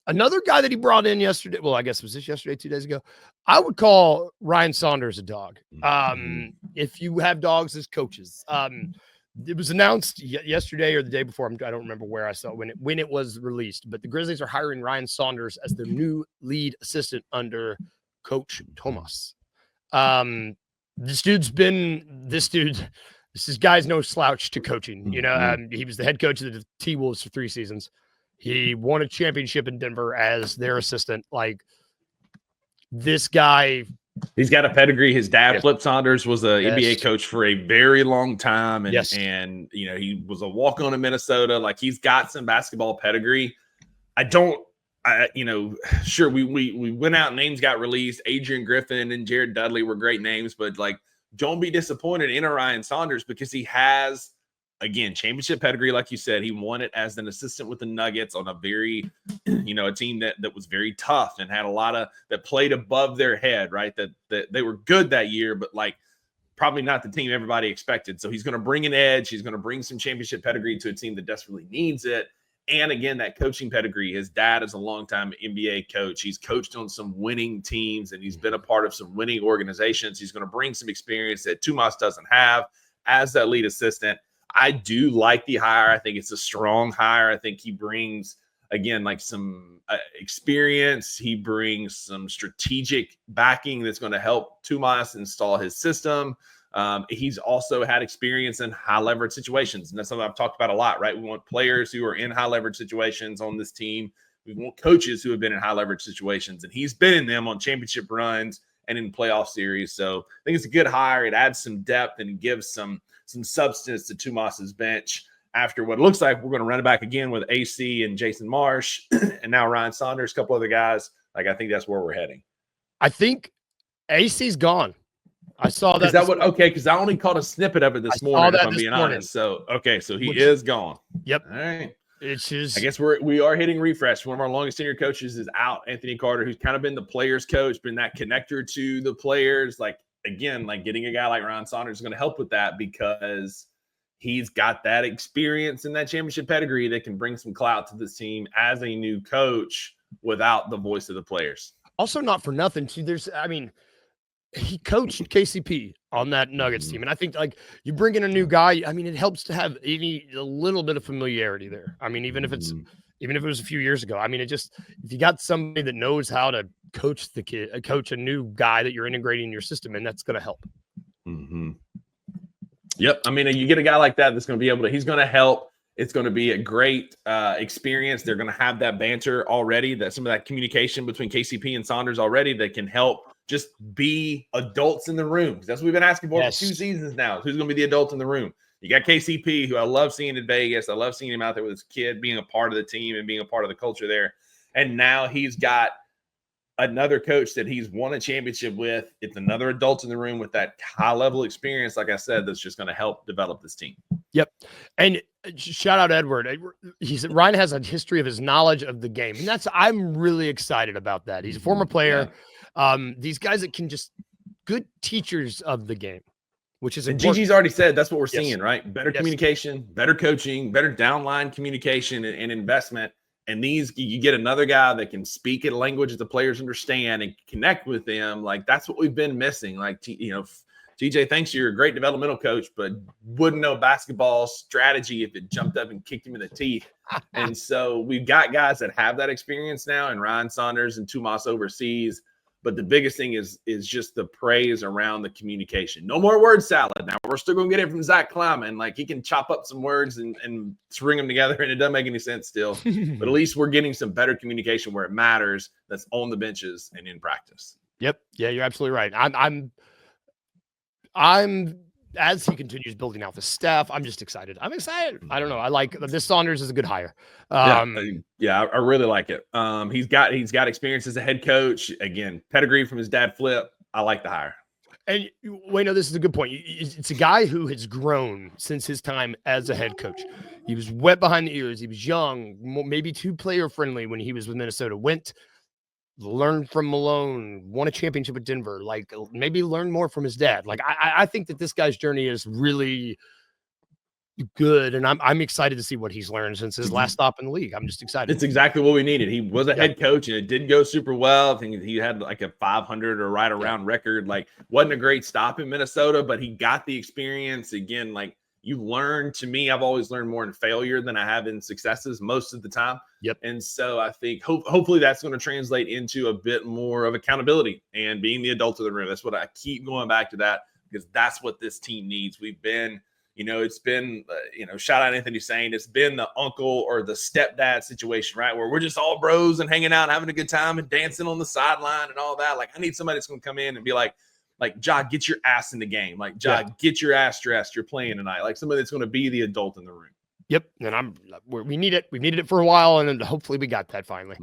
Another guy that he brought in yesterday, well, I guess was this yesterday, 2 days ago? I would call Ryan Saunders a dog. If you have dogs as coaches. It was announced yesterday or the day before. I don't remember where I saw when it was released, but the Grizzlies are hiring Ryan Saunders as their new lead assistant under Coach Tuomas. This guy's no slouch to coaching. He was the head coach of the T-Wolves for 3 seasons. He won a championship in Denver as their assistant. Like, this guy, he's got a pedigree. His dad, Flip Saunders, was an NBA coach for a very long time. And he was a walk-on in Minnesota. Like, he's got some basketball pedigree. Sure, we went out, names got released. Adrian Griffin and Jared Dudley were great names, but like, don't be disappointed in Ryan Saunders because he has, again, championship pedigree. Like you said, he won it as an assistant with the Nuggets on a very, a team that was very tough and had a lot of that played above their head, right? That they were good that year, but like probably not the team everybody expected. So he's going to bring an edge. He's going to bring some championship pedigree to a team that desperately needs it. And again, that coaching pedigree. His dad is a longtime NBA coach. He's coached on some winning teams and he's been a part of some winning organizations. He's going to bring some experience that Tuomas doesn't have as that lead assistant. I do like the hire. I think it's a strong hire. I think he brings, again, like some experience. He brings some strategic backing that's going to help Tuomas install his system. He's also had experience in high leverage situations. And that's something I've talked about a lot, right? We want players who are in high leverage situations on this team. We want coaches who have been in high leverage situations, and he's been in them on championship runs and in playoff series. So I think it's a good hire. It adds some depth and gives some substance to Tuomas's bench after what looks like we're going to run it back again with AC and Jason Marsh and now Ryan Saunders, a couple other guys. Like, I think that's where we're heading. I think AC's gone. I saw that. Is that what? Okay, because I only caught a snippet of it this morning, if I'm being honest. So, okay, so he is gone. Yep. All right. It's just, I guess we are hitting refresh. One of our longest tenure coaches is out, Anthony Carter, who's kind of been the players' coach, been that connector to the players. Like, again, like getting a guy like Ryan Saunders is going to help with that because he's got that experience and that championship pedigree that can bring some clout to this team as a new coach without the voice of the players. Also, not for nothing, too. He coached KCP on that Nuggets team. And I think, like, you bring in a new guy, I mean, it helps to have a little bit of familiarity there. I mean, even if it was a few years ago, I mean, if you got somebody that knows how to coach a new guy that you're integrating in your system, and that's going to help. Mm-hmm. Yep. I mean, you get a guy like that that's going to be he's going to help. It's going to be a great experience. They're going to have that banter already, some of that communication between KCP and Saunders already that can help just be adults in the room. That's what we've been asking for 2 seasons now. Who's going to be the adult in the room? You got KCP, who I love seeing in Vegas. I love seeing him out there with his kid, being a part of the team and being a part of the culture there. And now he's got another coach that he's won a championship with. It's another adult in the room with that high-level experience, like I said, that's just going to help develop this team. Yep. And shout out Edward. He said Ryan has a history of his knowledge of the game. And I'm really excited about that. He's a former player. Yeah. These guys that can just good teachers of the game, which is important. And Gigi's already said that's what we're seeing, right? Better communication, better coaching, better downline communication and investment. And you get another guy that can speak a language that the players understand and connect with them. Like, that's what we've been missing. Like, TJ, thanks, you're a great developmental coach, but wouldn't know basketball strategy if it jumped up and kicked him in the teeth. And so we've got guys that have that experience now, and Ryan Saunders and Tuomas overseas. But the biggest thing is just the praise around the communication. No more word salad. Now, we're still going to get it from Zach Kleiman. Like, he can chop up some words and string them together, and it doesn't make any sense still. But at least we're getting some better communication where it matters, that's on the benches and in practice. Yep. Yeah, you're absolutely right. I'm as he continues building out the staff, I'm just excited. I'm excited. I don't know. I like this. Saunders is a good hire. I really like it. He's got experience as a head coach. Again, pedigree from his dad, Flip. I like the hire. And Wayno, this is a good point. It's a guy who has grown since his time as a head coach. He was wet behind the ears. He was young, maybe too player friendly when he was with Minnesota. Learned from Malone, won a championship with Denver, like maybe learn more from his dad. Like, I think that this guy's journey is really good, and I'm excited to see what he's learned since his last stop in the league. I'm just excited. It's exactly what we needed. He was a head coach, and it did go super well. I think he had like a 500 or right around record. Like, wasn't a great stop in Minnesota, but he got the experience. Again, like, you learn. To me, I've always learned more in failure than I have in successes most of the time. Yep. And so I think hopefully that's going to translate into a bit more of accountability and being the adult of the room. That's what I keep going back to, that because that's what this team needs. We've been, it's been, shout out Anthony saying it's been the uncle or the stepdad situation, right? Where we're just all bros and hanging out and having a good time and dancing on the sideline and all that. Like, I need somebody that's going to come in and be like, Ja, get your ass in the game. Like, Ja, get your ass dressed. You're playing tonight. Like, somebody that's going to be the adult in the room. Yep. And we need it. We've needed it for a while, and hopefully we got that finally.